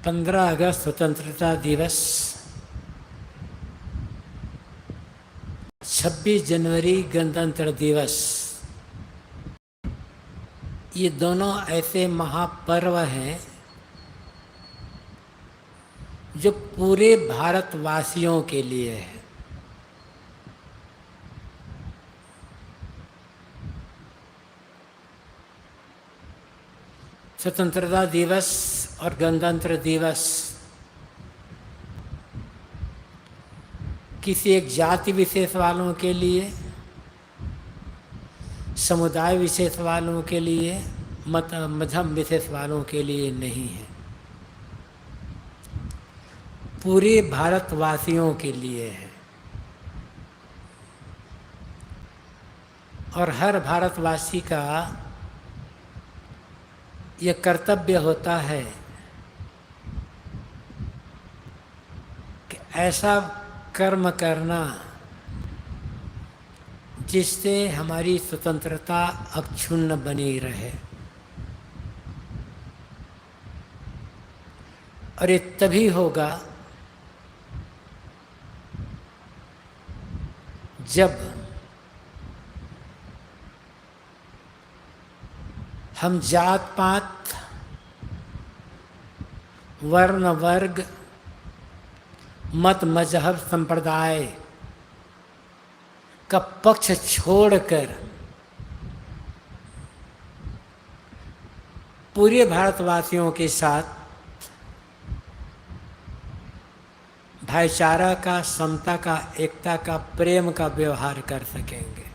15 अगस्त स्वतंत्रता दिवस, 26 जनवरी गणतंत्र दिवस, ये दोनों ऐसे महापर्व हैं जो पूरे भारतवासियों के लिए है। स्वतंत्रता दिवस और गणतंत्र दिवस किसी एक जाति विशेष वालों के लिए, समुदाय विशेष वालों के लिए, मजहब विशेष वालों के लिए नहीं है, पूरे भारतवासियों के लिए है। और हर भारतवासी का यह कर्तव्य होता है कि ऐसा कर्म करना जिससे हमारी स्वतंत्रता अक्षुण्ण बनी रहे। और ये तभी होगा जब हम जात पात, वर्ण वर्ग, मत मजहब संप्रदाय का पक्ष छोड़कर पूरे भारतवासियों के साथ भाईचारा का, समता का, एकता का, प्रेम का व्यवहार कर सकेंगे।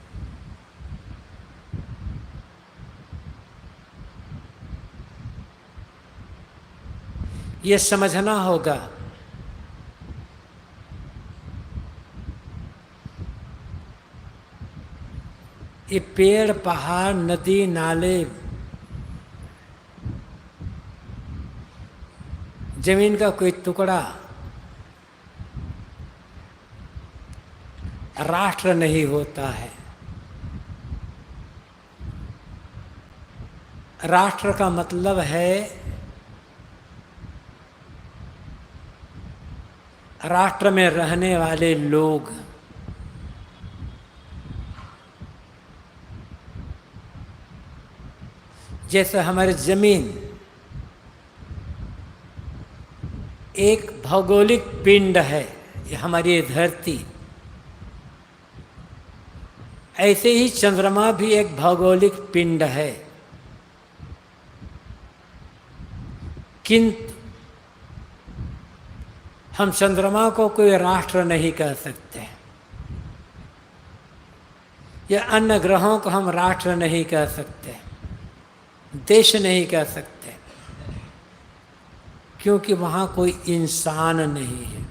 ये समझना होगा ये पेड़, पहाड़, नदी, नाले, जमीन का कोई टुकड़ा राष्ट्र नहीं होता है। राष्ट्र का मतलब है राष्ट्र में रहने वाले लोग। जैसे हमारी जमीन एक भौगोलिक पिंड है, ये हमारी धरती, ऐसे ही चंद्रमा भी एक भौगोलिक पिंड है। किंतु हम चंद्रमा को कोई राष्ट्र नहीं कह सकते, या अन्य ग्रहों को हम राष्ट्र नहीं कह सकते, देश नहीं कह सकते, क्योंकि वहाँ कोई इंसान नहीं है।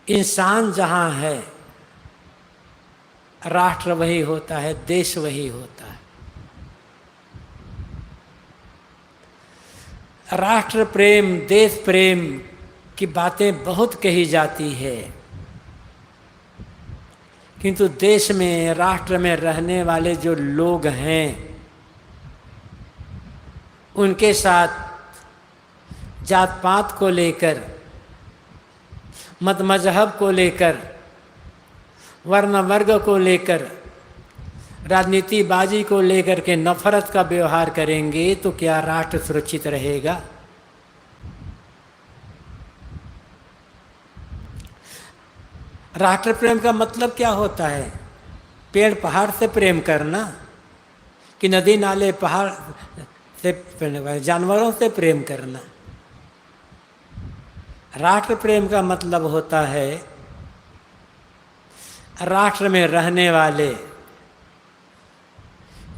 इंसान जहाँ है, राष्ट्र वही होता है, देश वही होता है। राष्ट्र प्रेम, देश प्रेम की बातें बहुत कही जाती है, किंतु देश में, राष्ट्र में रहने वाले जो लोग हैं, उनके साथ जात पात को लेकर, मत मजहब को लेकर, वर्ण वर्ग को लेकर, राजनीतिबाजी को लेकर के नफरत का व्यवहार करेंगे तो क्या राष्ट्र सुरक्षित रहेगा? राष्ट्र प्रेम का मतलब क्या होता है? पेड़ पहाड़ से प्रेम करना, कि नदी नाले पहाड़ से, जानवरों से प्रेम करना? राष्ट्र प्रेम का मतलब होता है राष्ट्र में रहने वाले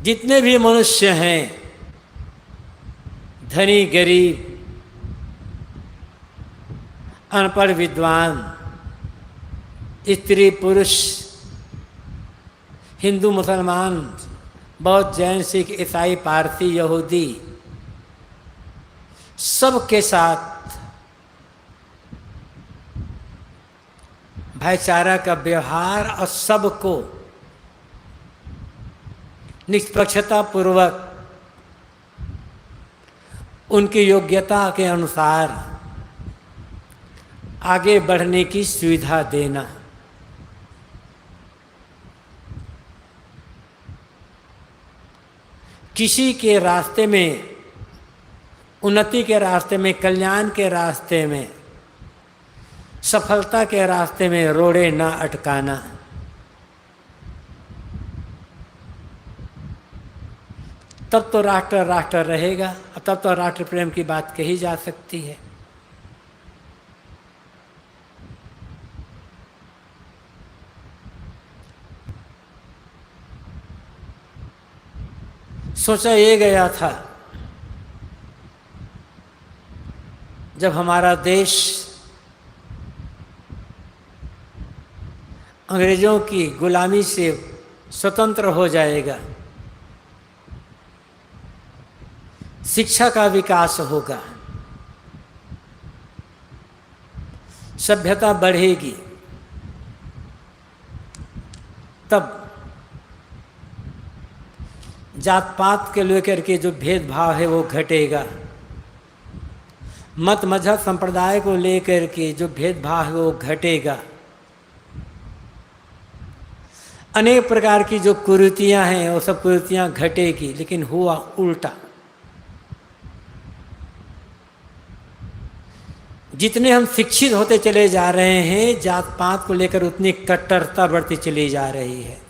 जितने भी मनुष्य हैं, धनी गरीब, अनपढ़ विद्वान, स्त्री पुरुष, हिंदू मुसलमान, बौद्ध जैन सिख ईसाई पारसी यहूदी, सबके साथ भाईचारा का व्यवहार और सबको निष्पक्षता पूर्वक उनकी योग्यता के अनुसार आगे बढ़ने की सुविधा देना। किसी के रास्ते में, उन्नति के रास्ते में, कल्याण के रास्ते में, सफलता के रास्ते में रोड़े ना अटकाना। तब तो राष्ट्र राष्ट्र रहेगा, तब तो राष्ट्र प्रेम की बात कही जा सकती है। सोचा ये गया था, जब हमारा देश अंग्रेजों की गुलामी से स्वतंत्र हो जाएगा, शिक्षा का विकास होगा, सभ्यता बढ़ेगी, तब जात पात के लेकर के जो भेदभाव है वो घटेगा। मत मजहब संप्रदाय को लेकर के जो भेदभाव है वो घटेगा। अनेक प्रकार की जो कुरीतियां हैं वो सब कुरीतियां घटेगी, लेकिन हुआ उल्टा। जितने हम शिक्षित होते चले जा रहे हैं, जात पात को लेकर उतनी कट्टरता बढ़ती चली जा रही है।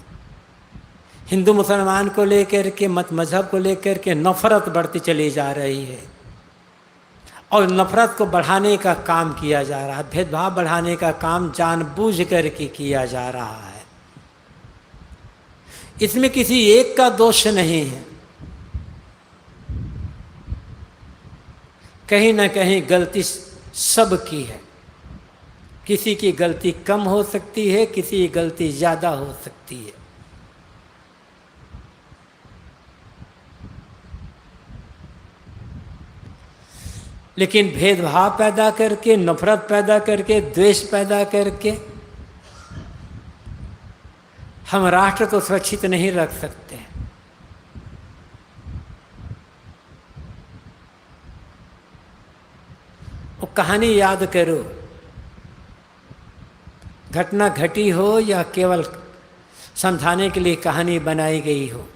हिंदू मुसलमान को लेकर के, मत मजहब को लेकर के नफरत बढ़ती चली जा रही है, और नफरत को बढ़ाने का काम किया जा रहा है, भेदभाव बढ़ाने का काम जानबूझ करके किया जा रहा है। इसमें किसी एक का दोष नहीं है, कहीं ना कहीं गलती सबकी है। किसी की गलती कम हो सकती है, किसी की गलती ज़्यादा हो सकती है। लेकिन भेदभाव पैदा करके, नफरत पैदा करके, द्वेष पैदा करके हम राष्ट्र को सुरक्षित नहीं रख सकते। वो कहानी याद करो, घटना घटी हो या केवल समझाने के लिए कहानी बनाई गई हो।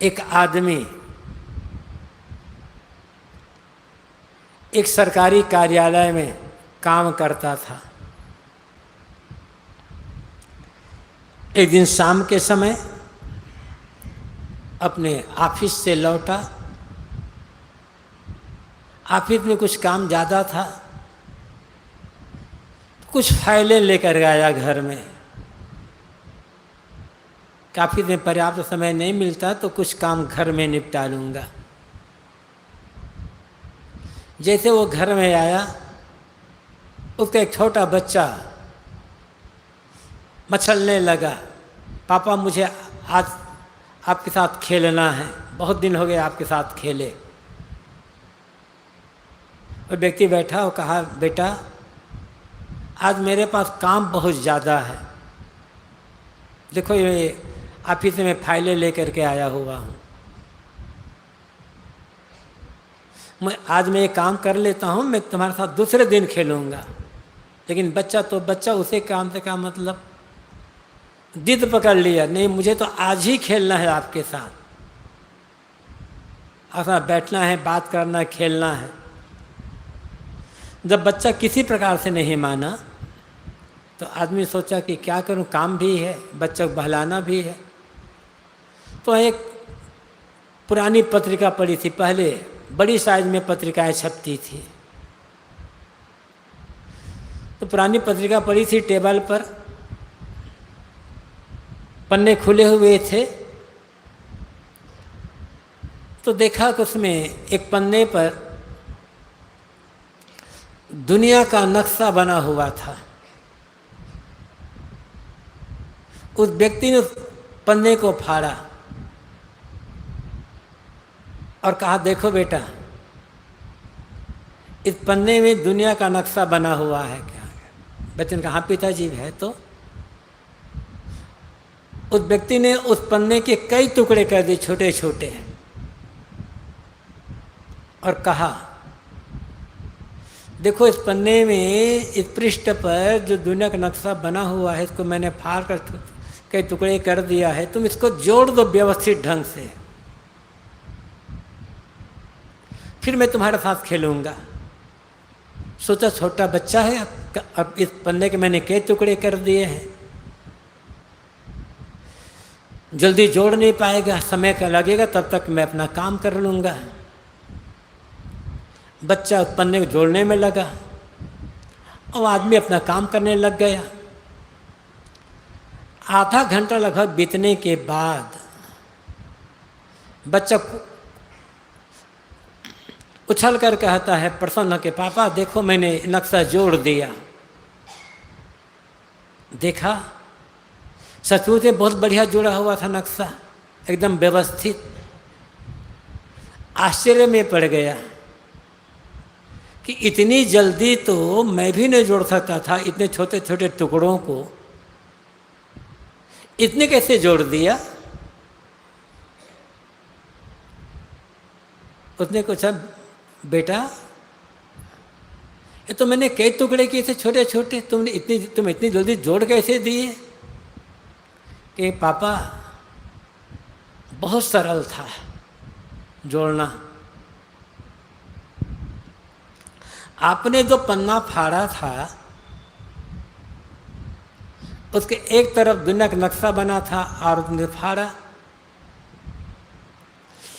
एक आदमी एक सरकारी कार्यालय में काम करता था। एक दिन शाम के समय अपने ऑफिस से लौटा। ऑफिस में कुछ काम ज़्यादा था, कुछ फाइलें लेकर गया घर में। ऑफिस में पर्याप्त समय नहीं मिलता तो कुछ काम घर में निपटा लूँगा। जैसे वो घर में आया, उसका एक छोटा बच्चा मचलने लगा, पापा मुझे आज आपके साथ खेलना है, बहुत दिन हो गए आपके साथ खेले। और व्यक्ति बैठा और कहा, बेटा आज मेरे पास काम बहुत ज़्यादा है, देखो ये ऑफिस में फाइलें लेकर के आया हुआ हूँ, आज मैं ये काम कर लेता हूँ, मैं तुम्हारे साथ दूसरे दिन खेलूँगा। लेकिन बच्चा तो बच्चा, उसे काम से क्या मतलब, जिद पकड़ लिया, नहीं मुझे तो आज ही खेलना है आपके साथ, ऐसा बैठना है, बात करना है, खेलना है। जब बच्चा किसी प्रकार से नहीं माना तो आदमी सोचा कि क्या करूं, काम भी है, बच्चा को बहलाना भी है। तो एक पुरानी पत्रिका पढ़ी थी, पहले बड़ी साइज में पत्रिकाएं छपती थी। तो पुरानी पत्रिका पढ़ी थी, टेबल पर पन्ने खुले हुए थे। तो देखा कि उसमें एक पन्ने पर दुनिया का नक्शा बना हुआ था। उस व्यक्ति ने पन्ने को फाड़ा और कहा, देखो बेटा, इस पन्ने में दुनिया का नक्शा बना हुआ है क्या? बच्चे ने कहा, हाँ पिताजी है। तो उस व्यक्ति ने उस पन्ने के कई टुकड़े कर दिए, छोटे छोटे, और कहा, देखो इस पन्ने में, इस पृष्ठ पर जो दुनिया का नक्शा बना हुआ है, इसको मैंने फाड़ कर कई टुकड़े कर दिया है, तुम इसको जोड़ दो व्यवस्थित ढंग से, फिर मैं तुम्हारे साथ खेलूंगा। सोचा छोटा बच्चा है, अब इस पन्ने के मैंने कई टुकड़े कर दिए हैं, जल्दी जोड़ नहीं पाएगा, समय का लगेगा, तब तक मैं अपना काम कर लूँगा। बच्चा उस पन्ने को जोड़ने में लगा और आदमी अपना काम करने लग गया। आधा घंटा लगभग बीतने के बाद बच्चा उछल कर कहता है प्रसन्न के, पापा देखो मैंने नक्शा जोड़ दिया। देखा, सचमुच में बहुत बढ़िया जुड़ा हुआ था नक्शा, एकदम व्यवस्थित। आश्चर्य में पड़ गया कि इतनी जल्दी तो मैं भी नहीं जोड़ सकता था, इतने छोटे छोटे टुकड़ों को इतने कैसे जोड़ दिया। उसने पूछा, बेटा ये तो मैंने कई टुकड़े किए थे छोटे छोटे, तुम इतनी जल्दी जोड़ कैसे दिए? कि पापा बहुत सरल था जोड़ना, आपने जो पन्ना फाड़ा था उसके एक तरफ दुनिया का नक्शा बना था और उसने फाड़ा,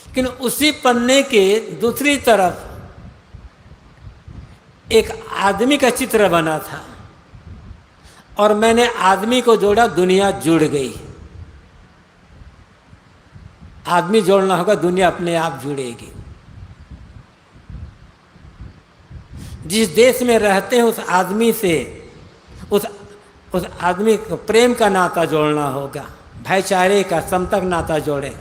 लेकिन उसी पन्ने के दूसरी तरफ एक आदमी का चित्र बना था और मैंने आदमी को जोड़ा, दुनिया जुड़ गई। आदमी जोड़ना होगा, दुनिया अपने आप जुड़ेगी। जिस देश में रहते हैं उस आदमी से उस आदमी को प्रेम का नाता जोड़ना होगा, भाईचारे का, समता का नाता जोड़े,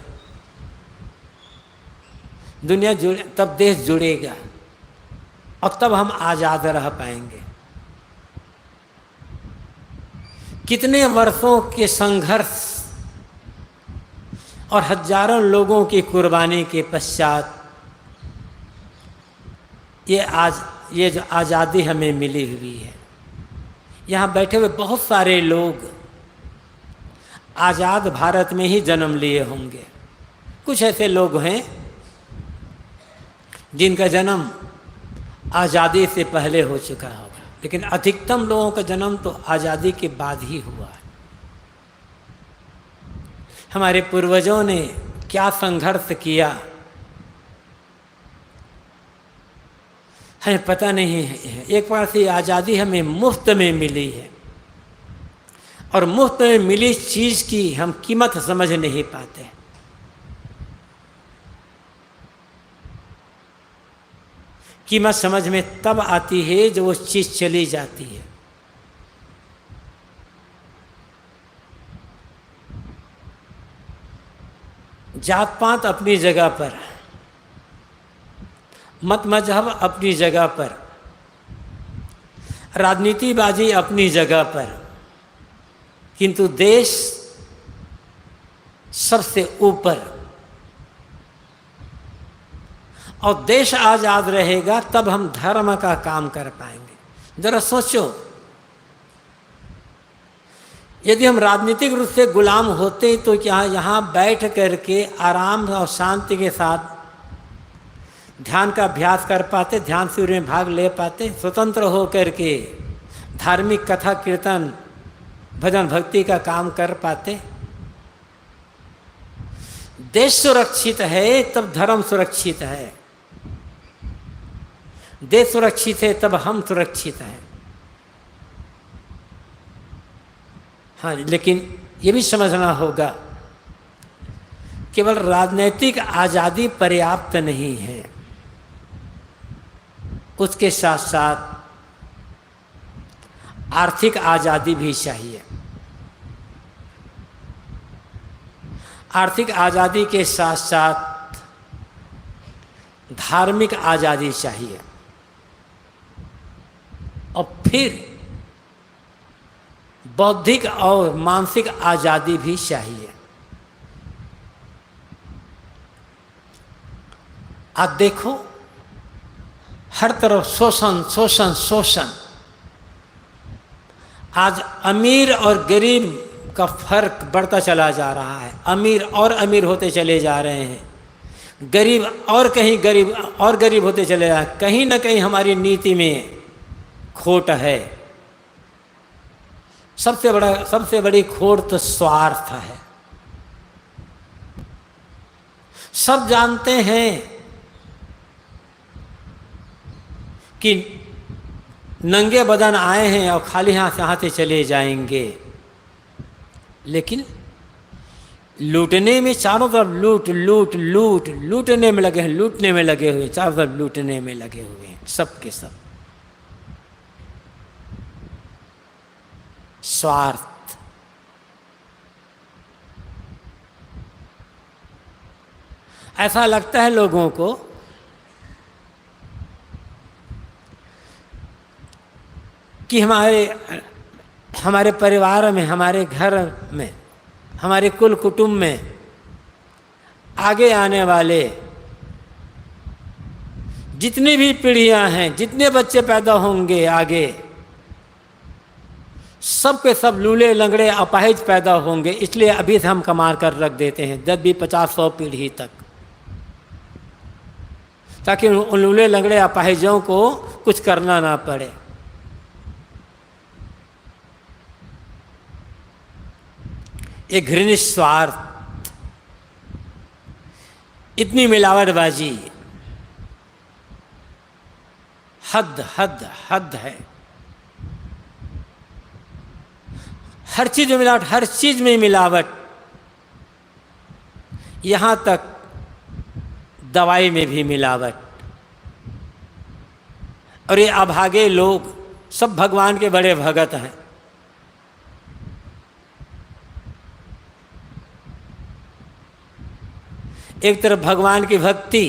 दुनिया जुड़े, तब देश जुड़ेगा और तब हम आज़ाद रह पाएंगे। कितने वर्षों के संघर्ष और हजारों लोगों की कुर्बानी के पश्चात ये जो आज़ादी हमें मिली हुई है। यहाँ बैठे हुए बहुत सारे लोग आज़ाद भारत में ही जन्म लिए होंगे। कुछ ऐसे लोग हैं जिनका जन्म आज़ादी से पहले हो चुका होगा, लेकिन अधिकतम लोगों का जन्म तो आज़ादी के बाद ही हुआ है। हमारे पूर्वजों ने क्या संघर्ष किया हमें पता नहीं है। एक बार से आज़ादी हमें मुफ्त में मिली है और मुफ्त में मिली चीज़ की हम कीमत समझ नहीं पाते। कीमत समझ में तब आती है जब वो चीज़ चली जाती है। जात पात अपनी जगह पर, मत मजहब अपनी जगह पर, राजनीतिबाजी अपनी जगह पर, किंतु देश सबसे ऊपर। और देश आज़ाद रहेगा तब हम धर्म का काम कर पाएंगे। जरा सोचो, यदि हम राजनीतिक रूप से गुलाम होते तो क्या यहाँ बैठ करके आराम और शांति के साथ ध्यान का अभ्यास कर पाते, ध्यान शिविर में भाग ले पाते, स्वतंत्र हो करके धार्मिक कथा कीर्तन भजन भक्ति का काम कर पाते? देश सुरक्षित है तब धर्म सुरक्षित है, देश सुरक्षित है तब हम सुरक्षित हैं। हाँ, लेकिन ये भी समझना होगा केवल राजनीतिक आज़ादी पर्याप्त नहीं है, उसके साथ साथ आर्थिक आज़ादी भी चाहिए। आर्थिक आज़ादी के साथ साथ धार्मिक आज़ादी चाहिए और फिर बौद्धिक और मानसिक आज़ादी भी चाहिए। आप देखो, हर तरफ शोषण शोषण शोषण। आज अमीर और गरीब का फर्क बढ़ता चला जा रहा है, अमीर और अमीर होते चले जा रहे हैं, गरीब और कहीं गरीब और गरीब होते चले जा रहे हैं। कहीं ना कहीं हमारी नीति में खोट है। सबसे बड़ी खोट तो स्वार्थ है। सब जानते हैं कि नंगे बदन आए हैं और खाली हाथ से हाथे चले जाएंगे, लेकिन लूटने में चारों तरफ लूट लूट लूट लूटने में लगे हैं, लूटने में लगे हुए, चारों तरफ लूटने में लगे हुए हैं सब के सब। स्वार्थ। ऐसा लगता है लोगों को कि हमारे परिवार में, हमारे घर में, हमारे कुल कुटुंब में आगे आने वाले जितनी भी पीढ़ियां हैं, जितने बच्चे पैदा होंगे आगे, सब के सब लूले लंगड़े अपाहिज पैदा होंगे। इसलिए अभी से हम कमा कर रख देते हैं 10 भी 50-100 पीढ़ी तक, ताकि उन लूले लंगड़े अपाहिजों को कुछ करना ना पड़े। एक घृणित स्वार्थ, इतनी मिलावटबाजी, हद हद हद है। हर चीज में मिलावट, हर चीज में मिलावट, यहां तक दवाई में भी मिलावट। और ये अभागे लोग सब भगवान के बड़े भगत हैं। एक तरफ भगवान की भक्ति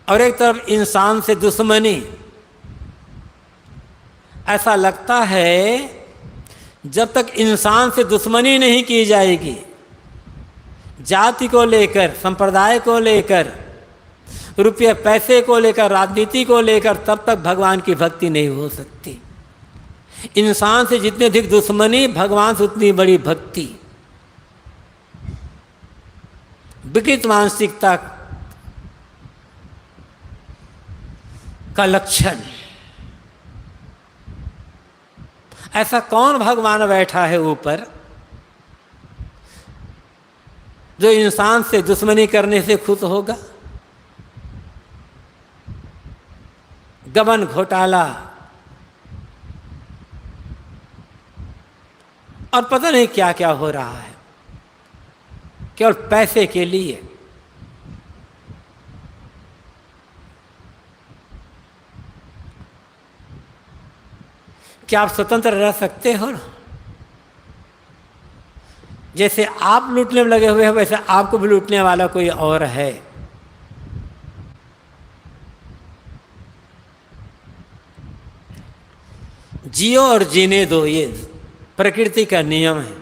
और एक तरफ इंसान से दुश्मनी। ऐसा लगता है जब तक इंसान से दुश्मनी नहीं की जाएगी, जाति को लेकर, संप्रदाय को लेकर, रुपये पैसे को लेकर, राजनीति को लेकर, तब तक भगवान की भक्ति नहीं हो सकती। इंसान से जितनी अधिक दुश्मनी, भगवान से उतनी बड़ी भक्ति। विकृत मानसिकता का लक्षण। ऐसा कौन भगवान बैठा है ऊपर जो इंसान से दुश्मनी करने से खुश होगा? गबन घोटाला और पता नहीं क्या क्या हो रहा है, केवल पैसे के लिए। क्या आप स्वतंत्र रह सकते हो? जैसे आप लूटने में लगे हुए हैं, वैसे आपको भी लूटने वाला कोई और है। जियो और जीने दो, ये प्रकृति का नियम है।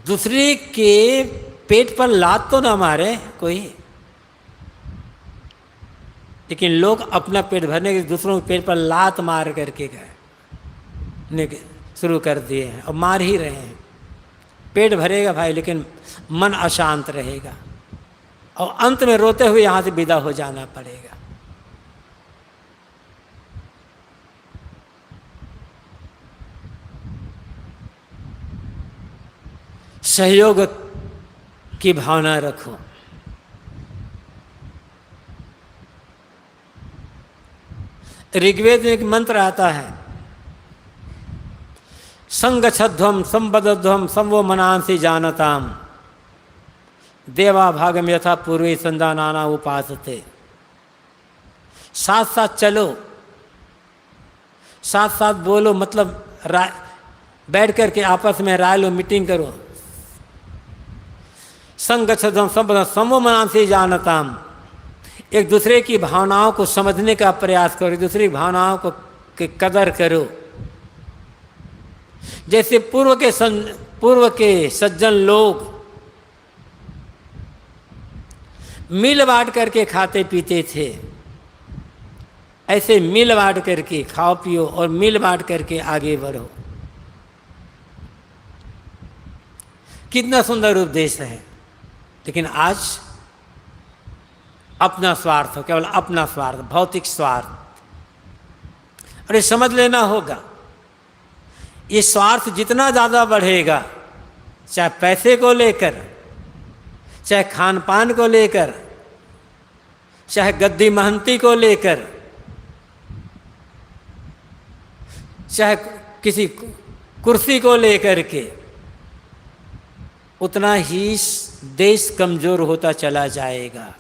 दूसरे के पेट पर लात तो ना मारे कोई, लेकिन लोग अपना पेट भरने के दूसरों के पेट पर लात मार करके गए शुरू कर दिए हैं और मार ही रहे हैं। पेट भरेगा भाई, लेकिन मन अशांत रहेगा और अंत में रोते हुए यहाँ से विदा हो जाना पड़ेगा। सहयोग की भावना रखो। ऋग्वेद में एक मंत्र आता है, संगच्छध्वम संबद्धध्वम संवो मनांसि जानताम देवा भागम यथा पूर्वी संदानाना उपासते। साथ साथ चलो, साथ साथ बोलो, मतलब बैठ करके आपस में राय लो, मीटिंग करो। संगच्छध्वम संबद्धध्वम संवो मनांसि जानताम, एक दूसरे की भावनाओं को समझने का प्रयास करो, एक दूसरे की भावनाओं को की कदर करो। जैसे पूर्व के सज्जन लोग मिल बांट करके खाते पीते थे, ऐसे मिल बांट करके खाओ पियो और मिल बांट करके आगे बढ़ो। कितना सुंदर उपदेश है। लेकिन आज अपना स्वार्थ, केवल अपना स्वार्थ, भौतिक स्वार्थ। अरे समझ लेना होगा, ये स्वार्थ जितना ज़्यादा बढ़ेगा, चाहे पैसे को लेकर, चाहे खान पान को लेकर, चाहे गद्दी महंती को लेकर, चाहे किसी कुर्सी को लेकर के, उतना ही देश कमजोर होता चला जाएगा।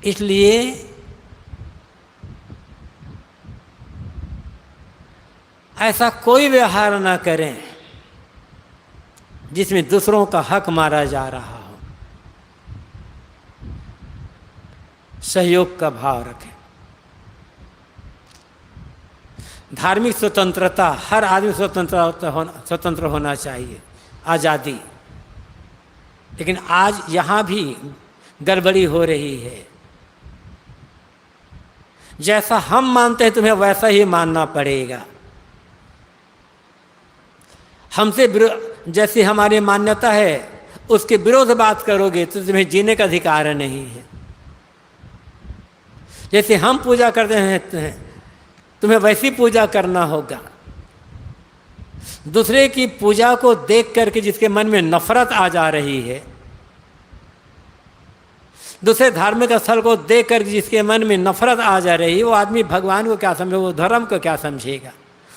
इसलिए ऐसा कोई व्यवहार ना करें जिसमें दूसरों का हक मारा जा रहा हो। सहयोग का भाव रखें। धार्मिक स्वतंत्रता, हर आदमी स्वतंत्र होना चाहिए, आज़ादी। लेकिन आज यहाँ भी गड़बड़ी हो रही है। जैसा हम मानते हैं तुम्हें वैसा ही मानना पड़ेगा। हमसे जैसी हमारी मान्यता है उसके विरोध बात करोगे तो तुम्हें जीने का अधिकार नहीं है। जैसे हम पूजा करते हैं तुम्हें वैसी पूजा करना होगा। दूसरे की पूजा को देख करके जिसके मन में नफरत आ जा रही है, दूसरे धार्मिक स्थल को देख कर जिसके मन में नफरत आ जा रही है, वो आदमी भगवान को क्या समझेगा, वो धर्म को क्या समझेगा,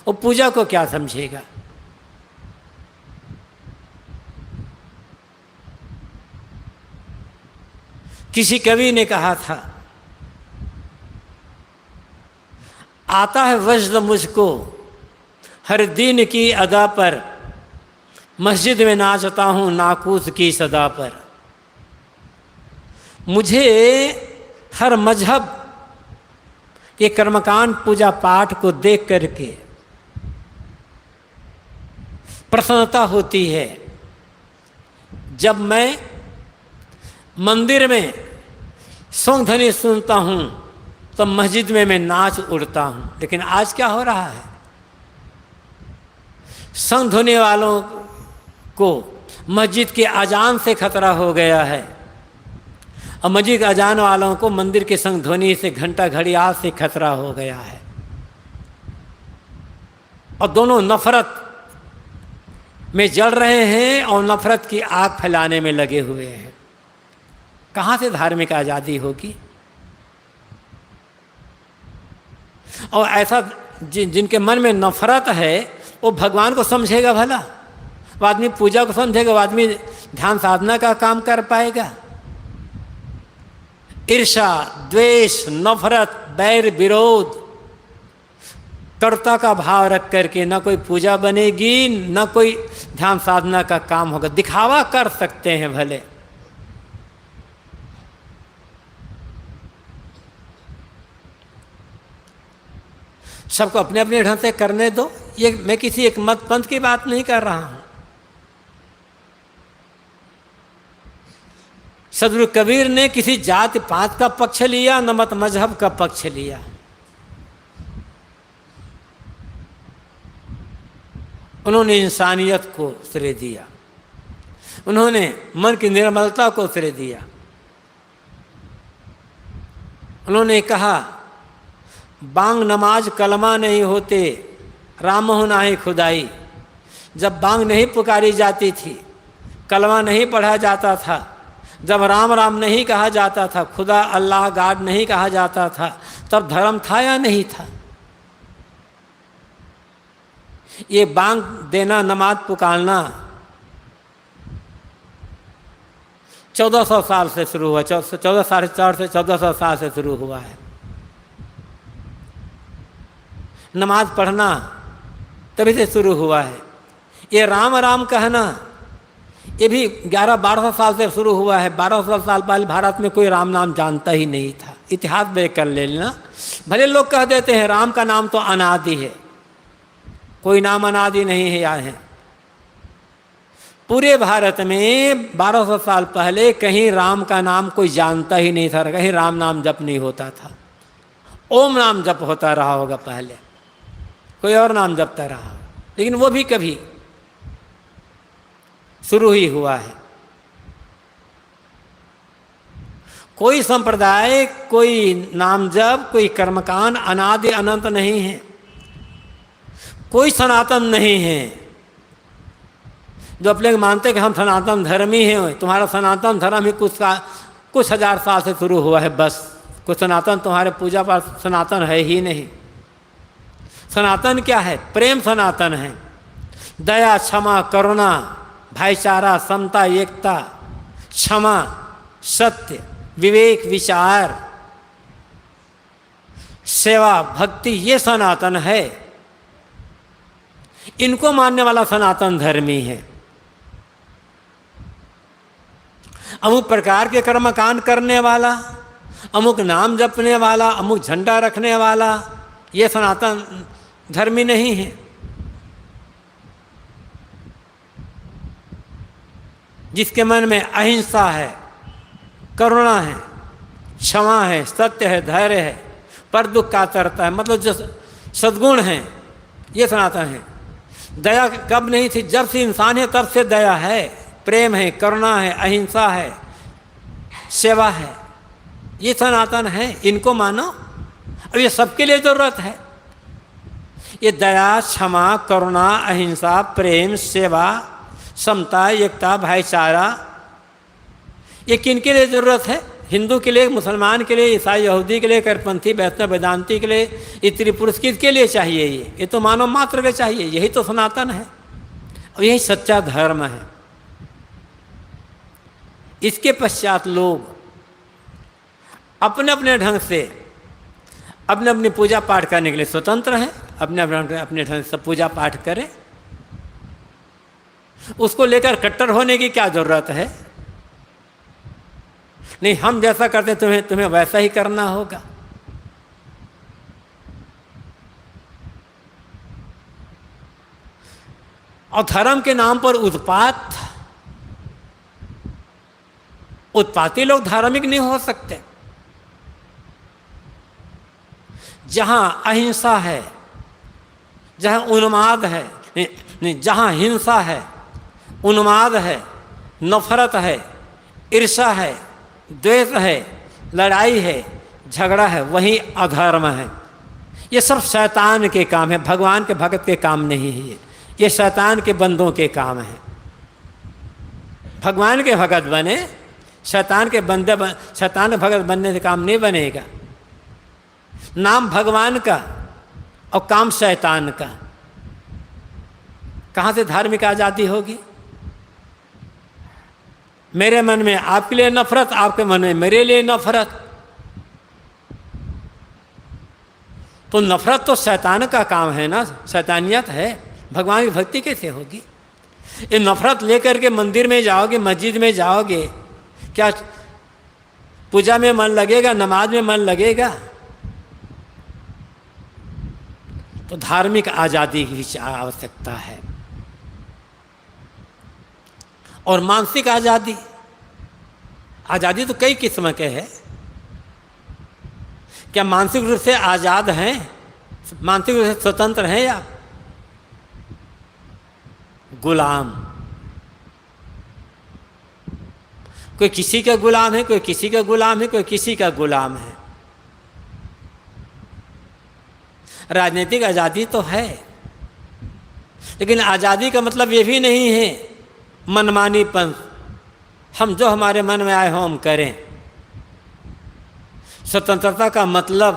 वो पूजा को क्या समझेगा। किसी कवि ने कहा था, आता है वज्द मुझको हर दिन की अदा पर, मस्जिद में नाचता हूँ नाकूस की सदा पर। मुझे हर मजहब के कर्मकांड पूजा पाठ को देख करके प्रसन्नता होती है। जब मैं मंदिर में शंख ध्वनि सुनता हूँ तो मस्जिद में मैं नाच उड़ता हूँ। लेकिन आज क्या हो रहा है, शंख ध्वनि वालों को मस्जिद के अजान से खतरा हो गया है और मस्जिद के अजान वालों को मंदिर के शंख ध्वनि से, घंटा घड़ियाल से खतरा हो गया है। और दोनों नफरत में जल रहे हैं और नफरत की आग फैलाने में लगे हुए हैं। कहाँ से धार्मिक आज़ादी होगी? और ऐसा जिनके मन में नफरत है वो भगवान को समझेगा भला? वो आदमी पूजा को समझेगा? वो आदमी ध्यान साधना का काम कर पाएगा? ईर्ष्या, द्वेष, नफरत, बैर, विरोध, कर्ता का भाव रख करके ना कोई पूजा बनेगी, ना कोई ध्यान साधना का काम होगा। दिखावा कर सकते हैं भले, सबको अपने अपने ढंग से करने दो। ये मैं किसी एक मत पंथ की बात नहीं कर रहा हूं। सदगुरु कबीर ने किसी जाति पात का पक्ष लिया, न मत मजहब का पक्ष लिया। उन्होंने इंसानियत को श्रेय दिया, उन्होंने मन की निर्मलता को श्रेय दिया। उन्होंने कहा, बांग नमाज कलमा नहीं होते, राम होना है खुदाई। जब बांग नहीं पुकारी जाती थी, कलमा नहीं पढ़ा जाता था, जब राम राम नहीं कहा जाता था, खुदा अल्लाह गॉड नहीं कहा जाता था, तब धर्म था या नहीं था? ये बांग देना, नमाज पुकारना 1400 साल से शुरू हुआ, 1400 से 1400 साल से शुरू हुआ है। नमाज पढ़ना तभी से शुरू हुआ है। ये राम राम कहना ये भी 1100-1200 साल से शुरू हुआ है। 1200 साल पहले भारत में कोई राम नाम जानता ही नहीं था। इतिहास देख कर ले लेना। भले लोग कह देते हैं राम का नाम तो अनादि है, कोई नाम अनादि नहीं है आए हैं। पूरे भारत में 1200 साल पहले कहीं राम का नाम कोई जानता ही नहीं था, कहीं राम नाम जप नहीं होता था। ओम नाम जप होता रहा होगा पहले, कोई और नाम जपता रहा, लेकिन वो भी कभी शुरू ही हुआ है। कोई संप्रदाय, कोई नाम जप, कोई कर्मकांड अनादि अनंत नहीं है, कोई सनातन नहीं है। जो अपने मानते कि हम सनातन धर्मी हैं, तुम्हारा सनातन धर्म ही कुछ हजार साल से शुरू हुआ है, बस। कुछ सनातन तुम्हारे पूजा पाठ सनातन है ही नहीं। सनातन क्या है? प्रेम सनातन है। दया, क्षमा, करुणा, भाईचारा, समता, एकता, क्षमा, सत्य, विवेक, विचार, सेवा, भक्ति, ये सनातन है। इनको मानने वाला सनातन धर्मी है। अमुक प्रकार के कर्मकांड करने वाला, अमुक नाम जपने वाला, अमुक झंडा रखने वाला, ये सनातन धर्मी नहीं है। जिसके मन में अहिंसा है, करुणा है, क्षमा है, सत्य है, धैर्य है, पर दुख का तरता है, मतलब जो सद्गुण हैं, ये सनातन है। दया कब नहीं थी? जब से इंसान है तब से दया है, प्रेम है, करुणा है, अहिंसा है, सेवा है, ये सनातन है। इनको मानो। अब ये सबके लिए जरूरत है। ये दया, क्षमा, करुणा, अहिंसा, प्रेम, सेवा, समता, एकता, भाईचारा, ये किनके लिए जरूरत है? हिंदू के लिए, मुसलमान के लिए, ईसाई यहूदी के लिए, करपंथी, वैष्णव, वेदांती के लिए, स्त्री पुरुष किसके लिए चाहिए? ये तो मानव मात्र के चाहिए। यही तो सनातन है और यही सच्चा धर्म है। इसके पश्चात लोग अपने अपने ढंग से अपने अपनी पूजा पाठ करने के लिए स्वतंत्र हैं। अपने अपने ढंग से पूजा पाठ करें, उसको लेकर कट्टर होने की क्या जरूरत है? नहीं, हम जैसा करते तुम्हें वैसा ही करना होगा। और धर्म के नाम पर उत्पाती लोग धार्मिक नहीं हो सकते। जहां अहिंसा है, जहां उन्माद है, नहीं, जहां हिंसा है, उन्माद है, नफरत है, ईर्ष्या है, द्वेष है, लड़ाई है, झगड़ा है, वही अधर्म है। ये सब शैतान के काम है, भगवान के भगत के काम नहीं है। ये शैतान के बंदों के काम है। भगवान के भगत बने, शैतान के भगत बनने से काम नहीं बनेगा। नाम भगवान का और काम शैतान का, कहाँ से धार्मिक आज़ादी होगी? मेरे मन में आपके लिए नफरत, आपके मन में मेरे लिए नफरत, तो नफरत तो शैतान का काम है ना, शैतानियत है। भगवान की भक्ति कैसे होगी? ये नफरत लेकर के मंदिर में जाओगे, मस्जिद में जाओगे, क्या पूजा में मन लगेगा? नमाज में मन लगेगा? तो धार्मिक आज़ादी की आवश्यकता है। और मानसिक आज़ादी, आज़ादी तो कई किस्म के हैं। क्या मानसिक रूप से आज़ाद हैं, मानसिक रूप से स्वतंत्र हैं, या गुलाम? कोई किसी का गुलाम है, कोई किसी का गुलाम है, कोई किसी का गुलाम है। राजनीतिक आज़ादी तो है, लेकिन आज़ादी का मतलब ये भी नहीं है मनमानीपन, हम जो हमारे मन में आए हो हम करें। स्वतंत्रता का मतलब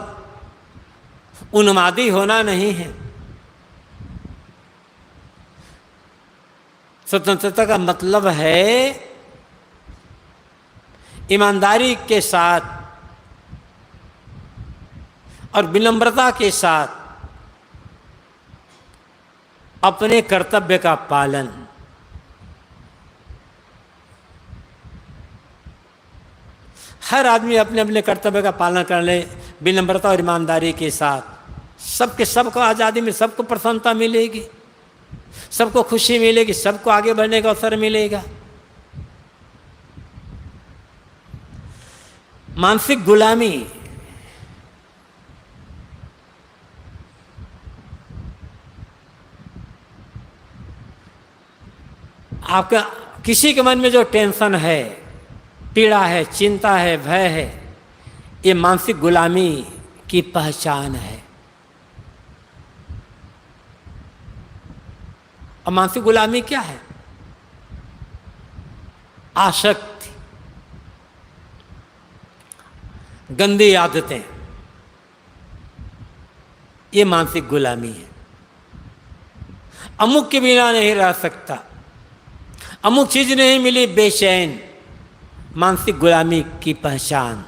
उन्मादी होना नहीं है। स्वतंत्रता का मतलब है ईमानदारी के साथ और विनम्रता के साथ अपने कर्तव्य का पालन। हर आदमी अपने अपने कर्तव्य का पालन कर ले विनम्रता और ईमानदारी के साथ, सबके सबको आज़ादी में सबको प्रसन्नता मिलेगी, सबको खुशी मिलेगी, सबको आगे बढ़ने का अवसर मिलेगा। मानसिक गुलामी आपका किसी के मन में जो टेंशन है, पीड़ा है, चिंता है, भय है, ये मानसिक गुलामी की पहचान है। और मानसिक गुलामी क्या है? आसक्ति, गंदी आदतें, ये मानसिक गुलामी है। अमुक के बिना नहीं रह सकता, अमुक चीज नहीं मिली बेचैन, मानसिक गुलामी की पहचान।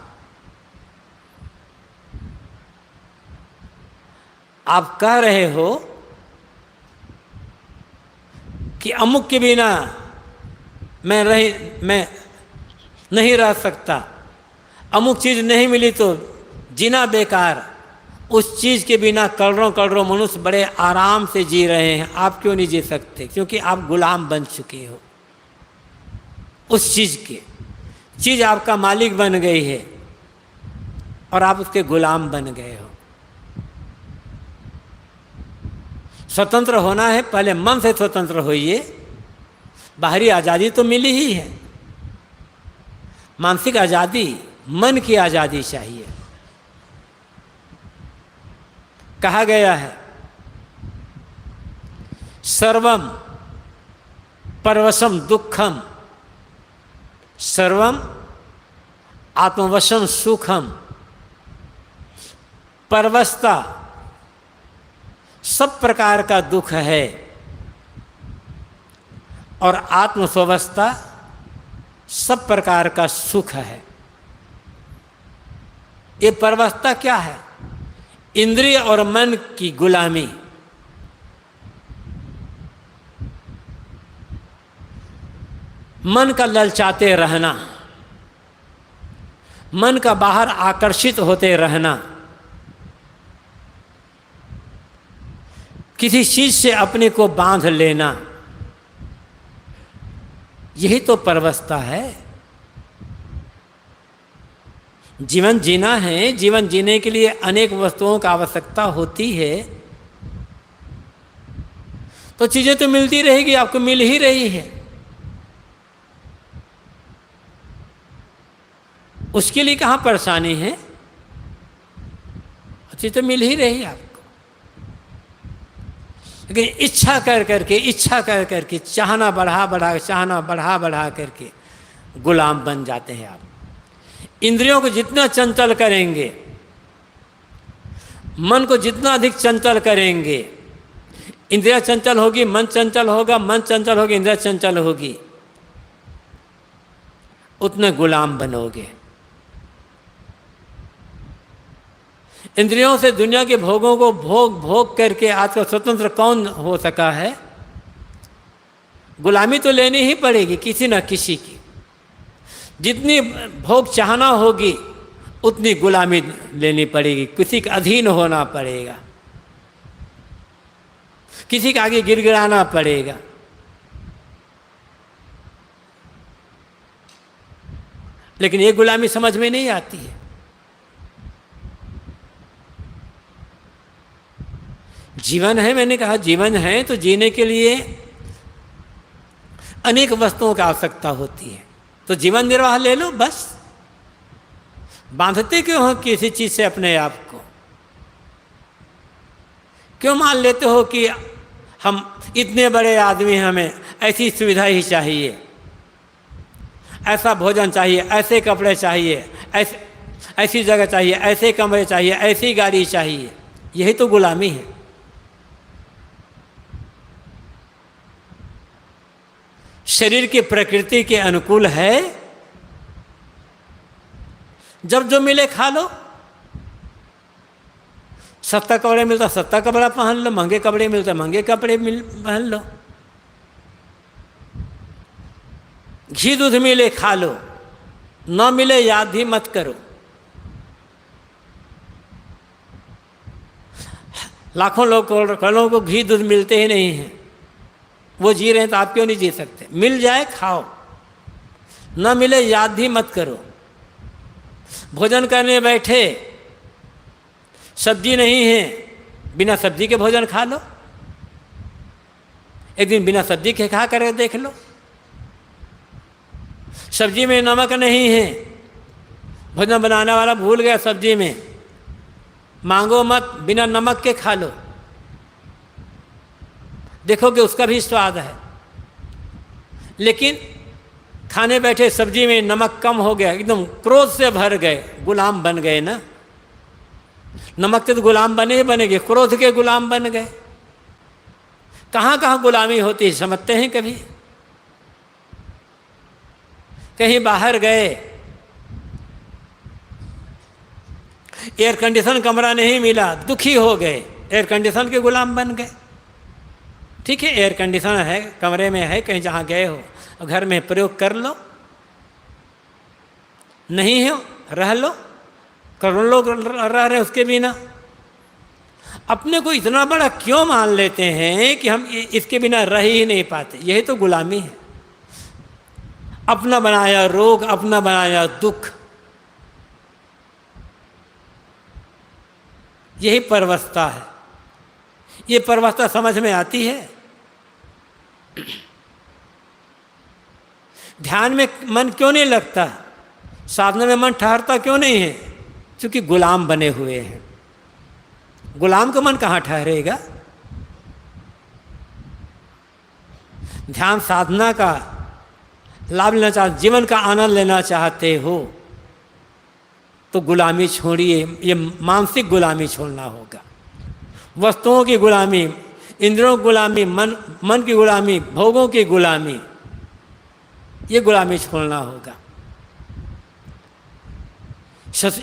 आप कह रहे हो कि अमुक के बिना मैं नहीं रह सकता, अमुक चीज नहीं मिली तो जीना बेकार। उस चीज के बिना करोड़ों मनुष्य बड़े आराम से जी रहे हैं, आप क्यों नहीं जी सकते? क्योंकि आप गुलाम बन चुके हो उस चीज के। चीज आपका मालिक बन गई है और आप उसके गुलाम बन गए हो। स्वतंत्र होना है, पहले मन से स्वतंत्र होइए। बाहरी आज़ादी तो मिली ही है, मानसिक आज़ादी, मन की आज़ादी चाहिए। कहा गया है सर्वम परवशम दुखम, सर्वम आत्मवशम सुखम। परवशता सब प्रकार का दुख है और आत्मस्वस्थता सब प्रकार का सुख है। ये परवस्था क्या है? इंद्रिय और मन की गुलामी। मन का ललचाते रहना, मन का बाहर आकर्षित होते रहना, किसी चीज से अपने को बांध लेना, यही तो परवस्था है। जीवन जीना है, जीवन जीने के लिए अनेक वस्तुओं की आवश्यकता होती है, तो चीजें तो मिलती रहेगी, आपको मिल ही रही है। उसके लिए कहाँ परेशानी है? चीज तो मिल ही रही है आपको। लेकिन इच्छा कर करके चाहना बढ़ा करके गुलाम बन जाते हैं आप। इंद्रियों को जितना चंचल करेंगे, मन को जितना अधिक चंचल करेंगे, इंद्रिया चंचल होगी, मन चंचल होगा, मन चंचल होगी, इंद्रिया चंचल होगी, उतने गुलाम बनोगे। इंद्रियों से दुनिया के भोगों को भोग करके आज का स्वतंत्र कौन हो सका है? गुलामी तो लेनी ही पड़ेगी किसी न किसी की। जितनी भोग चाहना होगी उतनी गुलामी लेनी पड़ेगी, किसी के अधीन होना पड़ेगा, किसी के आगे गिड़गिड़ाना पड़ेगा। लेकिन ये गुलामी समझ में नहीं आती है। जीवन है, मैंने कहा जीवन है तो जीने के लिए अनेक वस्तुओं की आवश्यकता होती है, तो जीवन निर्वाह ले लो बस। बांधते क्यों हो किसी चीज से अपने आप को? क्यों मान लेते हो कि हम इतने बड़े आदमी हैं, हमें ऐसी सुविधा ही चाहिए, ऐसा भोजन चाहिए, ऐसे कपड़े चाहिए, ऐसी जगह चाहिए, ऐसे कमरे चाहिए, ऐसी गाड़ी चाहिए? यही तो गुलामी है। शरीर की प्रकृति के अनुकूल है, जब जो मिले खा लो। सस्ता कपड़े मिलता सस्ता कपड़ा पहन लो, महंगे कपड़े मिलते महंगे कपड़े पहन लो। घी दूध मिले खा लो, न मिले याद ही मत करो। लाखों लोग करोड़ों को घी दूध मिलते ही नहीं हैं, वो जी रहे हैं तो आप क्यों नहीं जी सकते? मिल जाए खाओ, न मिले याद भी मत करो। भोजन करने बैठे सब्जी नहीं है, बिना सब्जी के भोजन खा लो। एक दिन बिना सब्जी के खा कर देख लो। सब्जी में नमक नहीं है, भोजन बनाने वाला भूल गया सब्जी में, मांगो मत, बिना नमक के खा लो, देखोगे उसका भी स्वाद है। लेकिन खाने बैठे सब्जी में नमक कम हो गया, एकदम क्रोध से भर गए, गुलाम बन गए ना। नमक से तो गुलाम बने ही बनेंगे, क्रोध के गुलाम बन गए। कहाँ कहाँ गुलामी होती है समझते हैं कभी? कहीं बाहर गए, एयर कंडीशन कमरा नहीं मिला, दुखी हो गए, एयर कंडीशन के गुलाम बन गए। ठीक है, एयर कंडीशन है, कमरे में है, कहीं जहाँ गए हो घर में प्रयोग कर लो, नहीं हो रह लो। करोड़ों लोग रह रहे उसके बिना। अपने को इतना बड़ा क्यों मान लेते हैं कि हम इसके बिना रह ही नहीं पाते? यही तो गुलामी है। अपना बनाया रोग, अपना बनाया दुख, यही परवस्था है। ये परवस्था समझ में आती है? ध्यान में मन क्यों नहीं लगता? साधना में मन ठहरता क्यों नहीं है? क्योंकि गुलाम बने हुए हैं। गुलाम का मन कहाँ ठहरेगा? ध्यान साधना का लाभ लेना चाहते, जीवन का आनंद लेना चाहते हो तो गुलामी छोड़िए। ये मानसिक गुलामी छोड़ना होगा। वस्तुओं की गुलामी, इंद्रियों की गुलामी, मन की गुलामी, भोगों की गुलामी, ये गुलामी छोड़ना होगा।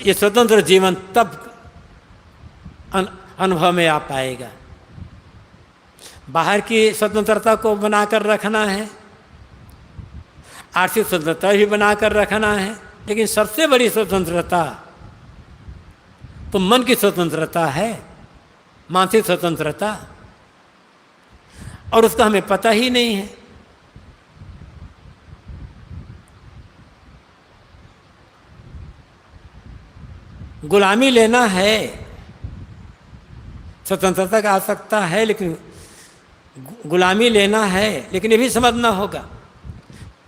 ये स्वतंत्र जीवन तब अनुभव में आ पाएगा। बाहर की स्वतंत्रता को बनाकर रखना है, आर्थिक स्वतंत्रता भी बनाकर रखना है, लेकिन सबसे बड़ी स्वतंत्रता तो मन की स्वतंत्रता है, मानसिक स्वतंत्रता, और उसका हमें पता ही नहीं है। गुलामी लेना है, स्वतंत्रता का आवश्यकता है, लेकिन गुलामी लेना है, लेकिन ये भी समझना होगा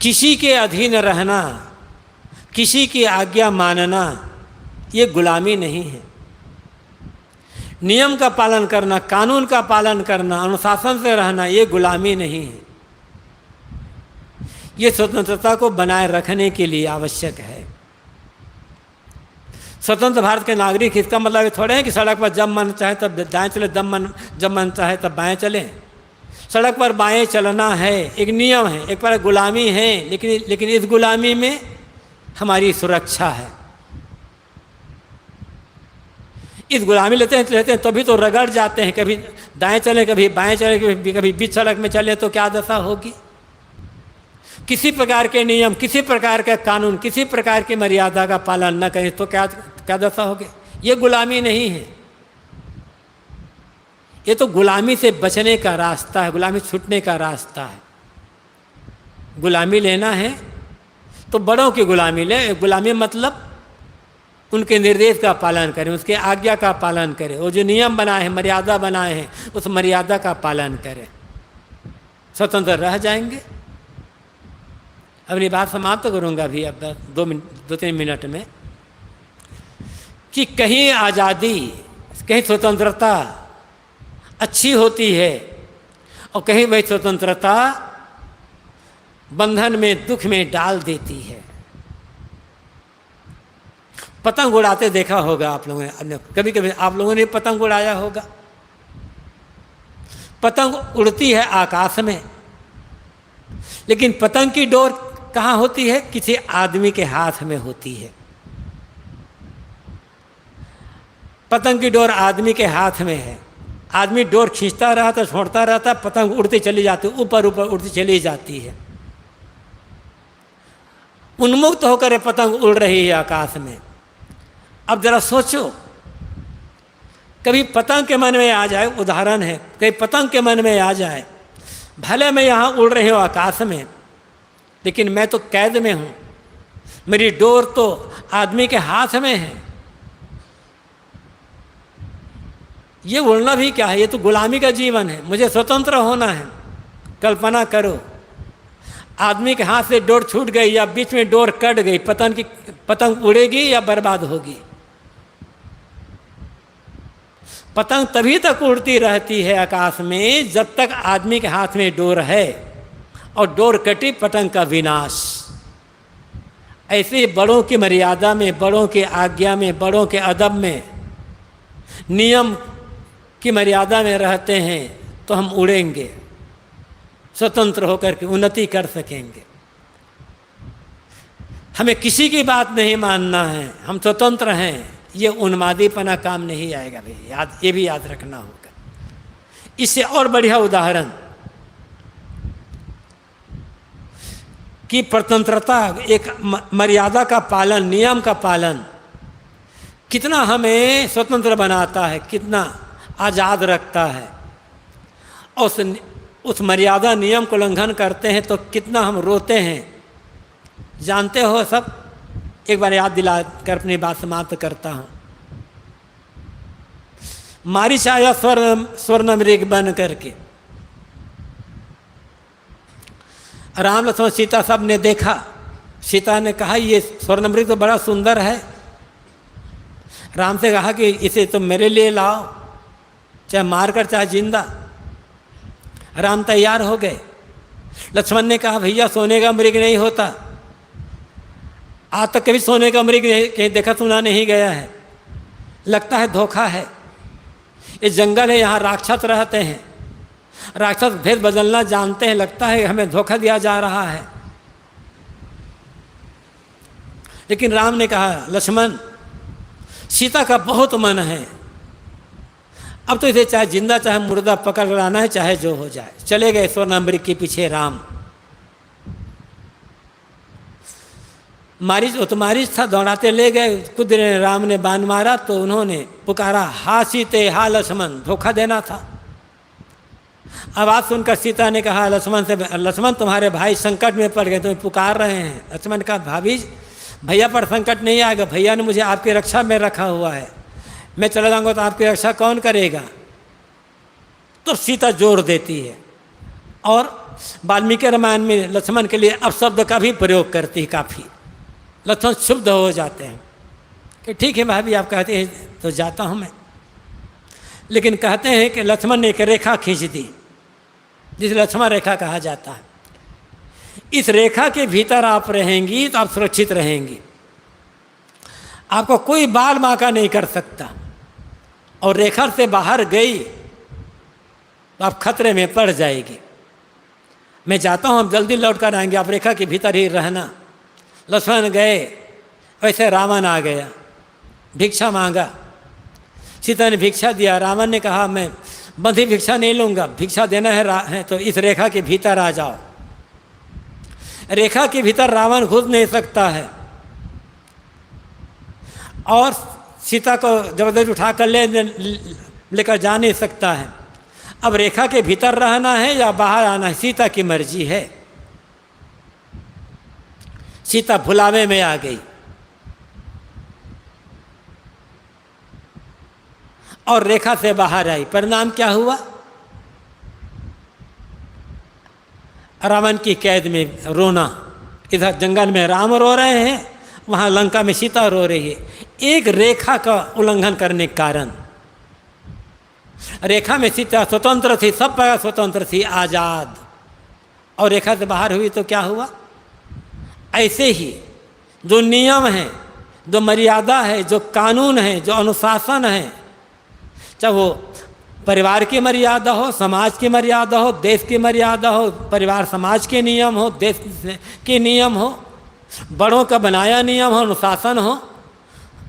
किसी के अधीन रहना, किसी की आज्ञा मानना, ये गुलामी नहीं है। नियम का पालन करना, कानून का पालन करना, अनुशासन से रहना, ये गुलामी नहीं है। ये स्वतंत्रता को बनाए रखने के लिए आवश्यक है। स्वतंत्र भारत के नागरिक, इसका मतलब ये थोड़े हैं कि सड़क पर जब मन चाहे तब दाएं चले, जब मन चाहे तब बाएं चले। सड़क पर बाएं चलना है, एक नियम है, एक पर गुलामी है, लेकिन इस गुलामी में हमारी सुरक्षा है। इस गुलामी लेते हैं तभी तो रगड़ जाते हैं। कभी दाएं चले, कभी बाएं चले, कभी बीच सड़क में चले तो क्या दशा होगी? किसी प्रकार के नियम, किसी प्रकार का कानून, किसी प्रकार की मर्यादा का पालन न करें तो क्या दशा होगी? ये गुलामी नहीं है। ये तो गुलामी से बचने का रास्ता है, गुलामी छूटने का रास्ता है। गुलामी लेना है तो बड़ों की गुलामी ले। गुलामी मतलब उनके निर्देश का पालन करें, उसके आज्ञा का पालन करें, वो जो नियम बनाए हैं, मर्यादा बनाए हैं, उस मर्यादा का पालन करें, स्वतंत्र रह जाएंगे। अपनी बात समाप्त करूंगा अभी अब 2-3 मिनट में कि कहीं आज़ादी, कहीं स्वतंत्रता अच्छी होती है और कहीं वही स्वतंत्रता बंधन में, दुख में डाल देती है। पतंग उड़ाते देखा होगा आप लोगों ने, कभी कभी आप लोगों ने पतंग उड़ाया होगा। पतंग उड़ती है आकाश में, लेकिन पतंग की डोर कहाँ होती है? किसी आदमी के हाथ में होती है। पतंग की डोर आदमी के हाथ में है। आदमी डोर खींचता रहता, छोड़ता रहता, पतंग उड़ती चली जाती, ऊपर ऊपर उड़ती चली जाती है। उन्मुक्त होकर पतंग उड़ रही है आकाश में। अब जरा सोचो, कभी पतंग के मन में आ जाए, उदाहरण है, कभी पतंग के मन में आ जाए, भले मैं यहाँ उड़ रही हूँ आकाश में, लेकिन मैं तो कैद में हूँ, मेरी डोर तो आदमी के हाथ में है। ये उड़ना भी क्या है, ये तो गुलामी का जीवन है, मुझे स्वतंत्र होना है। कल्पना करो, आदमी के हाथ से डोर छूट गई या बीच में डोर कट गई, पतंग उड़ेगी या बर्बाद होगी? पतंग तभी तक उड़ती रहती है आकाश में जब तक आदमी के हाथ में डोर है, और डोर कटी पतंग का विनाश। ऐसे बड़ों की मर्यादा में, बड़ों की आज्ञा में, बड़ों के अदब में, नियम की मर्यादा में रहते हैं तो हम उड़ेंगे, स्वतंत्र होकर के उन्नति कर सकेंगे। हमें किसी की बात नहीं मानना है, हम स्वतंत्र हैं, ये उन्मादीपना काम नहीं आएगा भाई, ये भी याद रखना होगा। इससे और बढ़िया उदाहरण कि स्वतंत्रता, एक मर्यादा का पालन, नियम का पालन कितना हमें स्वतंत्र बनाता है, कितना आज़ाद रखता है। उस मर्यादा नियम को उल्लंघन करते हैं तो कितना हम रोते हैं, जानते हो सब। एक बार याद दिला कर अपनी बात समाप्त करता हूँ। मारीच आया स्वर्ण मृग बन करके, राम लक्ष्मण सीता सब ने देखा। सीता ने कहा ये स्वर्ण मृग तो बड़ा सुंदर है। राम से कहा कि इसे तुम मेरे लिए लाओ, चाहे मारकर चाहे जिंदा। राम तैयार हो गए। लक्ष्मण ने कहा भैया सोने का मृग नहीं होता, आज तक कभी सोने का मृग कहीं देखा सुना नहीं गया है, लगता है धोखा है। ये जंगल है, यहाँ राक्षस रहते हैं, राक्षस भेद बदलना जानते हैं, लगता है हमें धोखा दिया जा रहा है। लेकिन राम ने कहा लक्ष्मण सीता का बहुत मन है, अब तो इसे चाहे जिंदा चाहे मुर्दा पकड़ लाना है, चाहे जो हो जाए। चले गए स्वर्ण मृग के पीछे राम। मारीच था, दौड़ाते ले गए। कुछ देर राम ने बाण मारा तो उन्होंने पुकारा हा सीते हा लक्ष्मण, धोखा देना था। आवाज सुनकर सीता ने कहा लक्ष्मण से, लक्ष्मण तुम्हारे भाई संकट में पड़ गए, तुम्हें पुकार रहे हैं। लक्ष्मण का भाभी भैया पर संकट नहीं आएगा, भैया ने मुझे आपकी रक्षा में रखा हुआ है, मैं चला जाऊंगा तो आपकी रक्षा कौन करेगा? तो सीता जोर देती है और वाल्मीकि रामायण में लक्ष्मण के लिए अपशब्द का भी प्रयोग करती है काफ़ी। लक्ष्मण क्षुब्ध हो जाते हैं कि ठीक है भाभी आप कहते हैं तो जाता हूँ मैं। लेकिन कहते हैं कि लक्ष्मण ने एक रेखा खींच दी, जिसे लक्ष्मण रेखा कहा जाता है। इस रेखा के भीतर आप रहेंगी तो आप सुरक्षित रहेंगी, आपको कोई बाल बांका नहीं कर सकता। और रेखा से बाहर गई तो आप खतरे में पड़ जाएगी। मैं जाता हूँ, हम जल्दी लौट कर आएंगे, आप रेखा के भीतर ही रहना। लक्ष्मण गए, वैसे रावण आ गया, भिक्षा मांगा। सीता ने भिक्षा दिया। रावण ने कहा मैं बंधी भिक्षा नहीं लूँगा, भिक्षा देना है तो इस रेखा के भीतर आ जाओ। रेखा के भीतर रावण घुस नहीं सकता है और सीता को जबरदस्ती उठाकर लेकर जा नहीं सकता है। अब रेखा के भीतर रहना है या बाहर आना है, सीता की मर्जी है। सीता भुलावे में आ गई और रेखा से बाहर आई। परिणाम क्या हुआ? रावण की कैद में रोना। इधर जंगल में राम रो रहे हैं, वहाँ लंका में सीता रो रही है, एक रेखा का उल्लंघन करने के कारण। रेखा में सीता स्वतंत्र थी, सब जगह स्वतंत्र थी, आज़ाद, और रेखा से बाहर हुई तो क्या हुआ? ऐसे ही जो नियम है, जो मर्यादा है, जो कानून है, जो अनुशासन है, चाहे वो परिवार की मर्यादा हो, समाज की मर्यादा हो, देश की मर्यादा हो, परिवार समाज के नियम हो, देश के नियम हो, बड़ों का बनाया नियम हो, अनुशासन हो,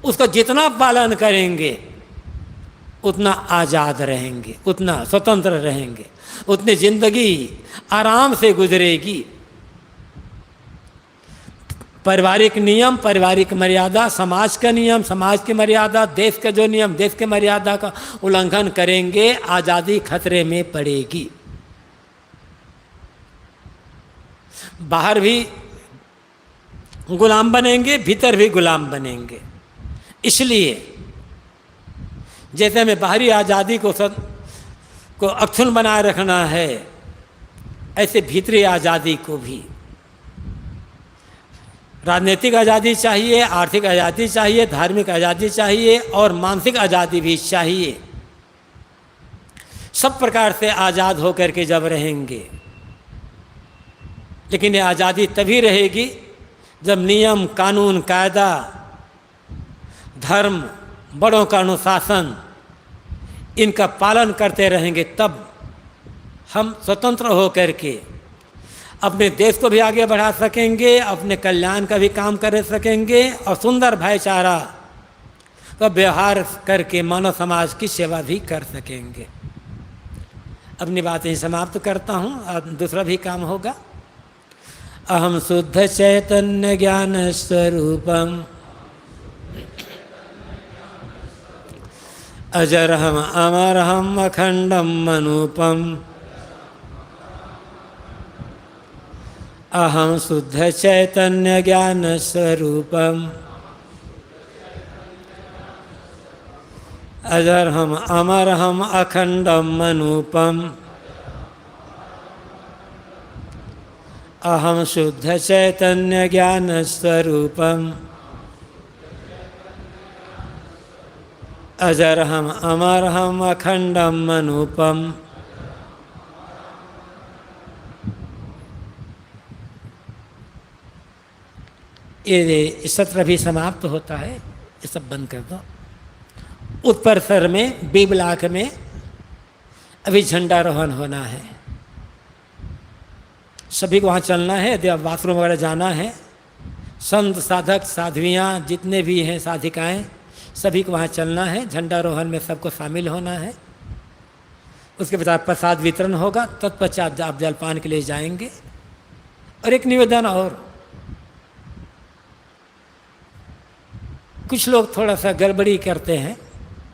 उसका जितना पालन करेंगे उतना आज़ाद रहेंगे, उतना स्वतंत्र रहेंगे, उतनी जिंदगी आराम से गुजरेगी। पारिवारिक नियम, पारिवारिक मर्यादा, समाज का नियम, समाज की मर्यादा, देश का जो नियम, देश के मर्यादा का उल्लंघन करेंगे, आज़ादी खतरे में पड़ेगी। बाहर भी गुलाम बनेंगे, भीतर भी गुलाम बनेंगे। इसलिए जैसे हमें बाहरी आज़ादी को अक्षुण्ण बनाए रखना है, ऐसे भीतरी आज़ादी को भी, राजनीतिक आज़ादी चाहिए, आर्थिक आज़ादी चाहिए, धार्मिक आज़ादी चाहिए और मानसिक आज़ादी भी चाहिए। सब प्रकार से आज़ाद होकर के जब रहेंगे, लेकिन ये आज़ादी तभी रहेगी जब नियम, कानून, कायदा, धर्म, बड़ों का अनुशासन, इनका पालन करते रहेंगे। तब हम स्वतंत्र होकर के अपने देश को भी आगे बढ़ा सकेंगे, अपने कल्याण का भी काम कर सकेंगे और सुंदर भाईचारा का व्यवहार करके मानव समाज की सेवा भी कर सकेंगे। अपनी बातें समाप्त करता हूँ, अब दूसरा भी काम होगा। अहम शुद्ध चैतन्य ज्ञान स्वरूपम अजरहम अमरहम अखंडम अनूपम। अहम शुद्ध चैतन्य ज्ञान स्वरूपम अजरहम अमरहम अखंडम अनूपम। अहम शुद्ध चैतन्य ज्ञान स्वरूपम अजरहम अमरहम अखंडम अनूपम। ये सत्र भी समाप्त होता है, ये सब बंद कर दो। उत्तरसर में बी ब्लॉक में अभी झंडारोहण होना है, सभी को वहाँ चलना है। यदि आप बाथरूम वगैरह जाना है, संत साधक साध्वियाँ जितने भी हैं, साधिकाएँ, सभी को वहाँ चलना है। झंडारोहण में सबको शामिल होना है। उसके बाद प्रसाद वितरण होगा, तत्पश्चात आप जलपान के लिए जाएंगे। और एक निवेदन और, कुछ लोग थोड़ा सा गड़बड़ी करते हैं,